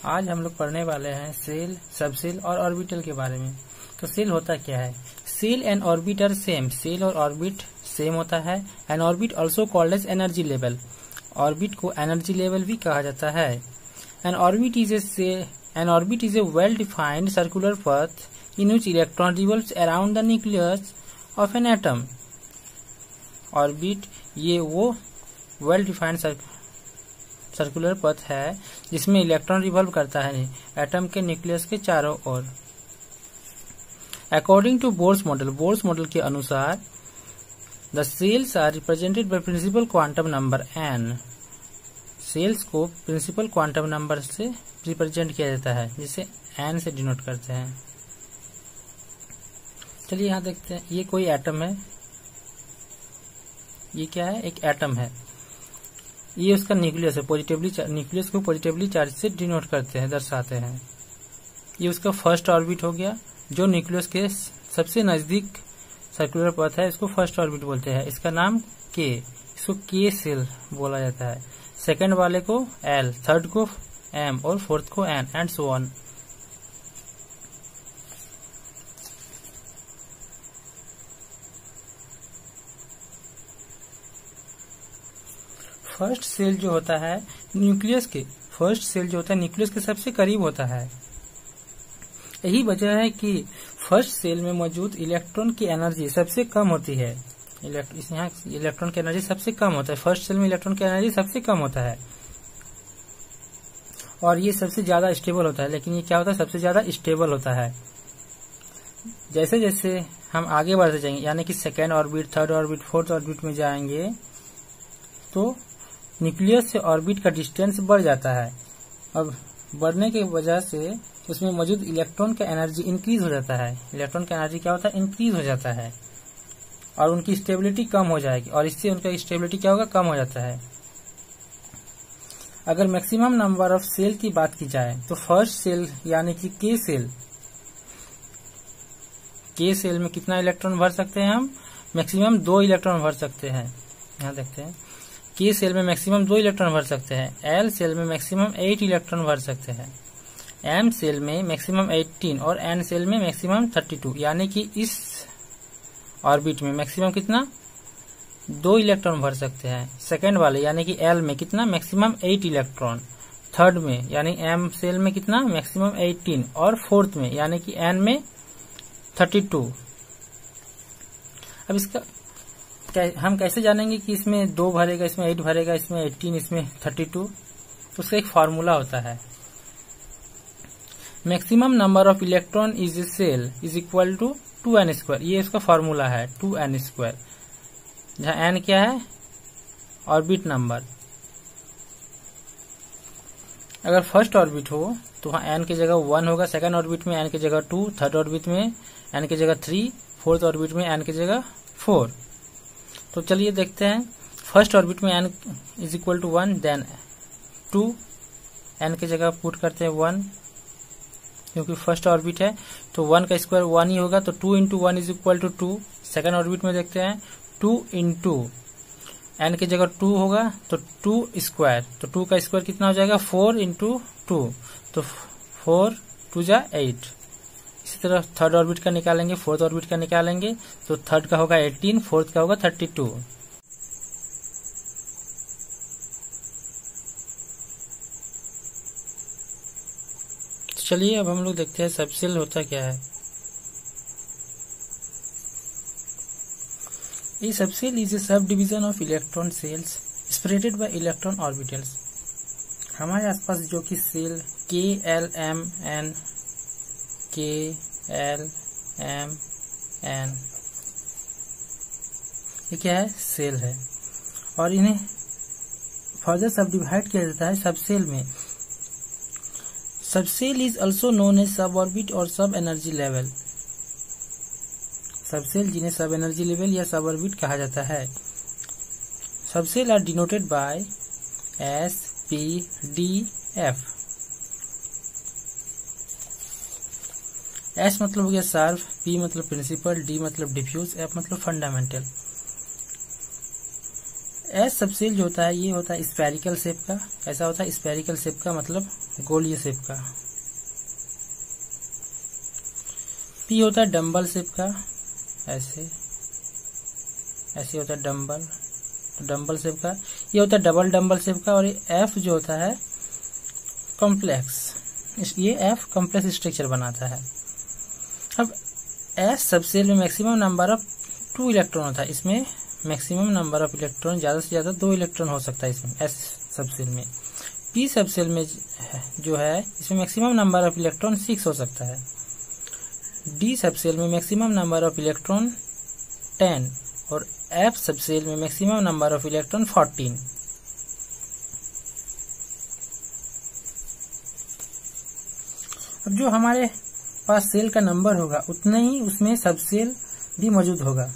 आज हम लोग पढ़ने वाले हैं सेल, सबसेल और ऑर्बिटल के बारे में। तो सेल होता क्या है? Shell and orbit are same. Shell और ऑर्बिट सेम होता है। And orbit also called as energy level. Orbit को एनर्जी लेवल भी कहा जाता है। An orbit is a well defined circular path in which electron revolves around the nucleus of an atom. Orbit ये वो well defined circular पथ है जिसमें इलेक्ट्रॉन रिवॉल्व करता है एटम के न्यूक्लियस के चारों ओर। अकॉर्डिंग टू बोर्स मॉडल के अनुसार the shells are represented by principal quantum number n। Shells को प्रिंसिपल क्वांटम नंबर से रिप्रेजेंट किया जाता है जिसे n से डिनोट करते हैं। चलिए यहाँ देखते हैं, ये कोई एटम है। ये क्या है? एक एटम है। ये उसका न्यूक्लियस है। न्यूक्लियस को पॉजिटिवली चार्ज से डिनोट करते हैं, दर्शाते हैं। ये उसका फर्स्ट ऑर्बिट हो गया। जो न्यूक्लियस के सबसे नजदीक सर्कुलर पथ है इसको फर्स्ट ऑर्बिट बोलते हैं। इसका नाम के, इसको के सेल बोला जाता है। सेकंड वाले को एल, थर्ड को एम और फोर्थ को N and so on. First shell जो होता है न्यूक्लियस के, फर्स्ट सेल जो होता है न्यूक्लियस के सबसे करीब होता है। यही वजह है कि फर्स्ट सेल में मौजूद इलेक्ट्रॉन की एनर्जी सबसे कम होती है। यहाँ इलेक्ट्रॉन की एनर्जी सबसे कम होता है। फर्स्ट सेल में इलेक्ट्रॉन की एनर्जी सबसे कम होता है और ये सबसे ज्यादा स्टेबल होता है। लेकिन ये क्या होता है? सबसे ज्यादा स्टेबल होता है। जैसे जैसे हम आगे बढ़ते जाएंगे, यानी कि second orbit, third orbit, fourth orbit में जाएंगे तो न्यूक्लियस से ऑर्बिट का डिस्टेंस बढ़ जाता है। अब बढ़ने की वजह से उसमें मौजूद इलेक्ट्रॉन का एनर्जी इंक्रीज हो जाता है। इलेक्ट्रॉन का एनर्जी क्या होता है? इंक्रीज हो जाता है और उनकी स्टेबिलिटी कम हो जाएगी और इससे उनका स्टेबिलिटी क्या होगा? कम हो जाता है। अगर मैक्सिमम नंबर ऑफ सेल की बात की जाए तो फर्स्ट सेल यानी कि के सेल में कितना इलेक्ट्रॉन भर सकते हैं हम? मैक्सिमम 2 इलेक्ट्रॉन भर सकते हैं। यहाँ देखते हैं, के सेल में मैक्सिमम 2 इलेक्ट्रॉन भर सकते हैं। एल सेल में मैक्सिमम 8 इलेक्ट्रॉन भर सकते हैं। एम सेल में मैक्सिमम 18 और एन सेल में मैक्सिमम 32। यानी कि इस ऑर्बिट में मैक्सिमम कितना? 2 इलेक्ट्रॉन भर सकते हैं। सेकेंड वाले यानी कि एल में कितना? Maximum 8 electron. थर्ड में यानी एम सेल में कितना? मैक्सिमम 18 और फोर्थ में यानी कि एन में 32। अब इसका हम कैसे जानेंगे कि इसमें 2 भरेगा, इसमें 8 भरेगा, इसमें 18, इसमें 32? उसका एक फॉर्मूला होता है। Maximum number of electron is a shell is equal to 2n²। ये इसका फॉर्मूला है 2n², जहाँ n क्या है? Orbit number. अगर फर्स्ट ऑर्बिट हो तो वहाँ n की जगह 1 होगा, सेकंड ऑर्बिट में n की जगह 2, थर्ड ऑर्बिट में n की जगह 3, फोर्थ ऑर्बिट में n की जगह 4। तो चलिए देखते हैं। फर्स्ट ऑर्बिट में n is equal to 1, then 2, n की जगह पुट करते हैं 1 क्योंकि फर्स्ट ऑर्बिट है तो 1 का स्क्वायर 1 ही होगा, तो 2 into 1 is equal to 2। Second orbit में देखते हैं 2 इंटू n की जगह 2 होगा तो 2 स्क्वायर, तो 2 का स्क्वायर कितना हो जाएगा? 4 इंटू 2, तो 4 2 जा 8। इसी तरह थर्ड ऑर्बिट का निकालेंगे, फोर्थ ऑर्बिट का निकालेंगे तो थर्ड का होगा 18, फोर्थ का होगा 32। चलिए अब हम लोग देखते हैं सबसेल होता क्या है। A subcell is a subdivision of electron cells separated by electron orbitals। हमारे आसपास जो कि cell K, L, M, N, K, L, M, N, ये क्या है? सेल है और इन्हें फर्दर सब डिवाइड किया जाता है सबसेल में। Subshell is also known as sub orbit और सब एनर्जी लेवल। सबसेल जिन्हें सब एनर्जी लेवल या सब ऑर्बिट कहा जाता है। Subshell are denoted by S, P, D, F। S मतलब हो गया शार्प, P मतलब प्रिंसिपल, D मतलब डिफ्यूज, F मतलब फंडामेंटल। एस सबसेल जो होता है ये होता है स्फेरिकल शेप का। ऐसा होता है स्फेरिकल शेप का, मतलब गोलीय शेप का। पी होता है डम्बल शेप का, ऐसे ऐसे होता है डम्बल, तो डम्बल शेप का। ये होता है डबल डम्बल शेप का। और ये एफ जो होता है कॉम्प्लेक्स, ये एफ कॉम्प्लेक्स स्ट्रक्चर बनाता है। अब एस सबसेल में मैक्सिमम नंबर ऑफ 2 इलेक्ट्रॉन होता है। इसमें मैक्सिमम नंबर ऑफ इलेक्ट्रॉन ज्यादा से ज्यादा 2 इलेक्ट्रॉन हो सकता है इसमें एस सबसेल में। पी सबसेल में जो है इसमें मैक्सिमम नंबर ऑफ इलेक्ट्रॉन 6 हो सकता है। डी सबसेल में मैक्सिमम नंबर ऑफ इलेक्ट्रॉन 10 और एफ सबसेल में मैक्सिमम नंबर ऑफ इलेक्ट्रॉन 14। अब जो हमारे पास सेल का नंबर होगा उतना ही उसमें सबसेल भी मौजूद होगा।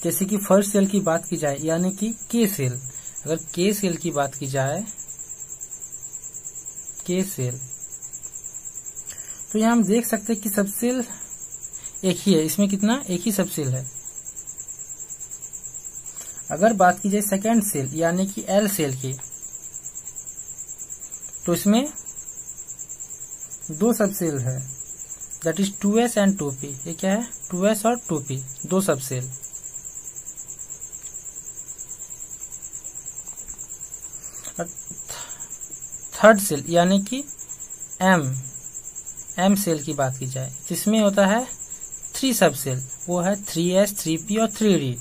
जैसे कि फर्स्ट सेल की बात की जाए, यानी कि के सेल, अगर के सेल की बात की जाए, के सेल, तो यहां हम देख सकते हैं कि सबसेल एक ही है। इसमें कितना, एक ही सबसेल है। अगर बात की जाए सेकेंड सेल यानी कि एल सेल की, तो इसमें 2 सबसेल है, that is 2s and 2p। ये क्या है, 2s और 2p, 2 सबसेल। थर्ड सेल यानी कि एम सेल की बात की जाए, जिसमें होता है 3 सबसेल, वो है 3s, 3p और 3d।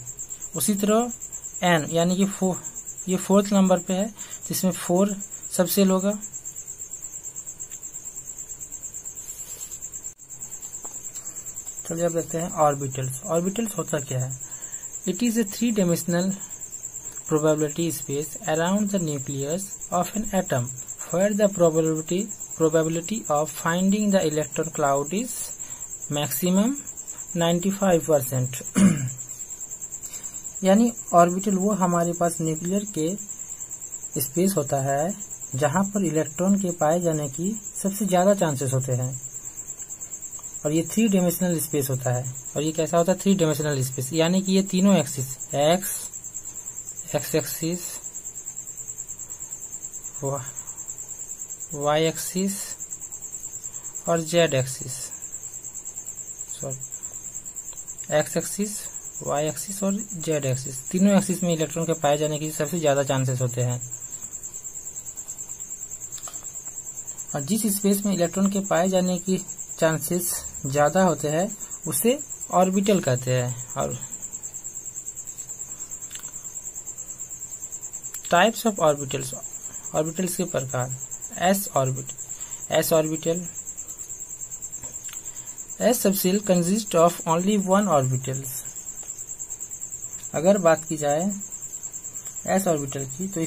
उसी तरह एन यानी कि 4, ये 4th नंबर पे है, जिसमें 4 सबसेल होगा। चलिए अब देखते हैं ऑर्बिटल्स। ऑर्बिटल्स होता क्या है? It is a 3-dimensional probability space around the nucleus of an atom where the probability of finding the electron cloud is maximum 95%। यानी ऑर्बिटल वो हमारे पास न्यूक्लियर के स्पेस होता है जहां पर इलेक्ट्रॉन के पाए जाने की सबसे ज्यादा चांसेस होते हैं। और ये 3-dimensional स्पेस होता है। और ये कैसा होता है, 3-dimensional स्पेस, यानी कि ये तीनों axis, X axis, Y axis और Z axis, sorry X axis, Y axis और जेड एक्सिस, तीनों एक्सिस में इलेक्ट्रॉन के पाए जाने की सबसे ज्यादा चांसेस होते हैं। और जिस स्पेस में इलेक्ट्रॉन के पाए जाने की चांसेस ज्यादा होते हैं उसे ऑर्बिटल कहते हैं। और टाइप्स ऑफ ऑर्बिटल्स, ऑर्बिटल्स के प्रकार, S orbital, S subshell consist of only 1 orbitals. अगर बात की जाए एस ऑर्बिटल की, तो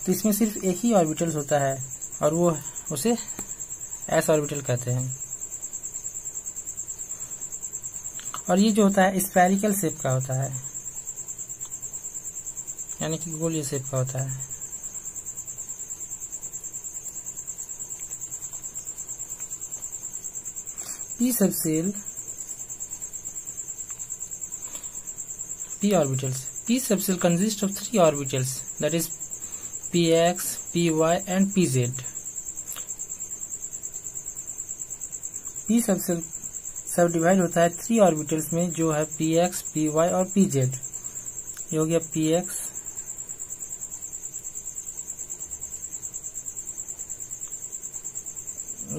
इसमें सिर्फ एक ही ऑर्बिटल्स होता है और वो उसे एस ऑर्बिटल कहते हैं। और ये जो होता है स्फेरिकल शेप का होता है, यानी कि गोलीय शेप का होता है। P subshell, p orbitals. P subshell consists of 3 orbitals, that is px, py and pz. p subshell सब डिवाइड होता है 3 ऑर्बिटल्स में, जो है px, py और pz। ये हो गया px,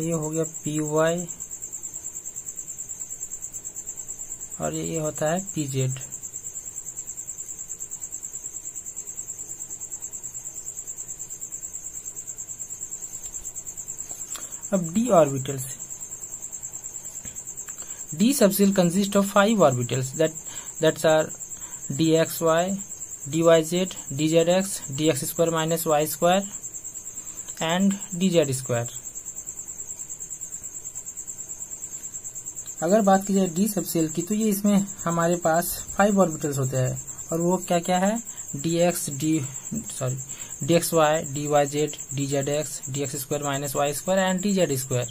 ये हो गया py और ये होता है pz। अब d orbitals, d subshell consists of 5 orbitals that are dxy, dyz, dzx, dx square minus y square and dz square। अगर बात की जाए d सबसेल की, तो ये इसमें हमारे पास 5 ऑर्बिटल्स होते हैं और वो क्या क्या है, dxy, dyz, dzx, dx square minus y square and dz square।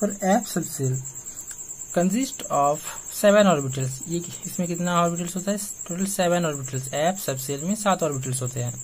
और f subshell, consist of 7 orbitals. ये इसमें कितना ऑर्बिटल्स होता है? Total 7 orbitals. एफ सबसेल में 7 ऑर्बिटल्स होते हैं।